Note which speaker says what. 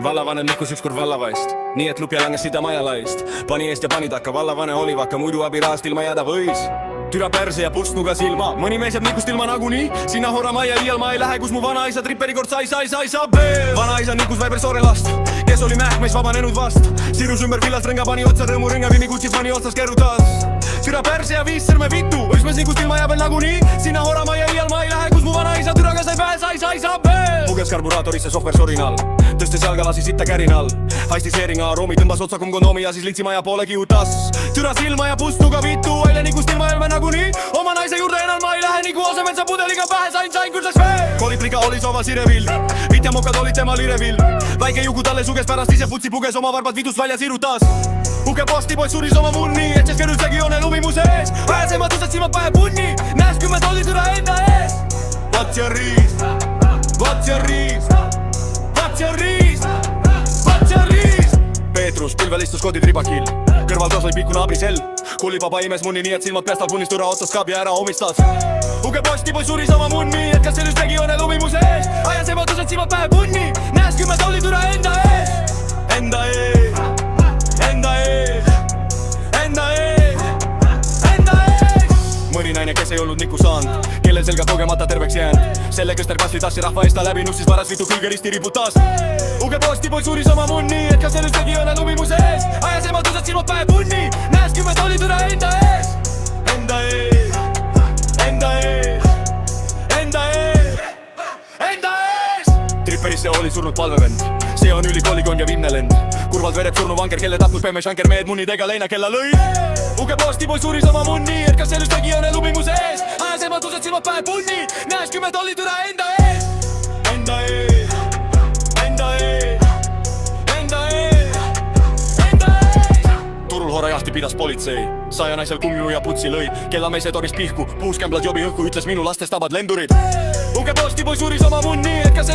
Speaker 1: Vallavanem nikkus ükskord vallavaist, nii et lupja langes sida majalaist. Pani eest ja pani takka, vallavane oli vakka, muidu abiraast ilma jääda võis. Türa perse ja pustnuga silma, mõni mees jääb nikust ilma nagunii. Sinna horra majja iial ma ei lähe, kus mu vanaisa tripperi kord sai saab veel. Vanaisa nikus Viber Soore last, kes oli mähkmeis vabanenud vast. Sirus ümber villast rõnga, pani otsa rõõmu rõnga, Vimi kutsi pani otsas kerutas. Türa perse ja viis sõrme vitu, üksmees nikust ilma jääb veel nagunii. Sinna horra majja iial ma ei lähe, kus mu vanaisa türaga sai saab veel. Puges karburaatorisse sohver sorinal, tõstes jalga lasi sitta kärinal. Haistis veeringa aroomi, tõmbas otsa kum kondoomi ja siis litsi maja poole kihutas. Türa silma ja pustnuga vitu, välja nikust ilma jääb nagunii. Oma naise juurde enam ma ei lähe, nagu asemetsa pudeliga pähe sain kürsaks veel. Koliplika oli soova sirevill, Vit ja mokad olid temal irevill. Väike jugu talle suges pärast ise putsi puges, oma varbad vidust välja sirutas. Uke postipoiss suris oma munni, et kes üldse joone lumi mu sees. Ajas ema tõsad silmad pähe punni, näes 10 tolli türa enda ees. What's your reason? What's your reason? What's your reason? What's your reason? Peetrus pilvel istus kodid ribakill, kõrval toas oli pikku naabrisell. Kullipapa imes munni nii, et silmad päästab punnist türa otsas kabi ära omistas. Uke postipoiss suris oma munni, et kas sellest tegi joone lumi mu sees. Ajas ema tõsad silmad pähe punni, näes 10 tolli türa enda ees. Enda ees, enda ees, enda ees, enda ees. Mõni naine, kes ei olnud nikku saanud, kellel selga kogemata terveks jäänud. Selle köster kasvi tassi rahva eest ta läbi nussis varas vitu külge risti riputas. Uke postipoiss suris oma munni, et kas sellest tegi joone lumi mu sees. Ajas ema tõsad silmad pähe punni, näes 10 tolli türa enda ees. Enda ees, enda ees, enda ees, enda ees. Tripperisse oli surnud palvevend, see on ülikoolikonn ja vimnelend. Kurvalt vereb surnu vanker, kelle tapnud pemme šanker mehed munnidega leina kella lõi. Uke postipoiss suris oma munni, et kas sellest tegi joone lumi mu sees. Ajas ema tõsad silmad pähe punni, näes 10 tolli türa enda ees. Enda ees, enda ees, enda ees, enda ees. Turul horajahti pidas politsei, saja naisel kumju ja putsi lõi. Kellamees toris pihku, puuskämblad jobi õhku, ütles minu lastest tabad lendurid. Uke postipoiss suris oma munni, et kas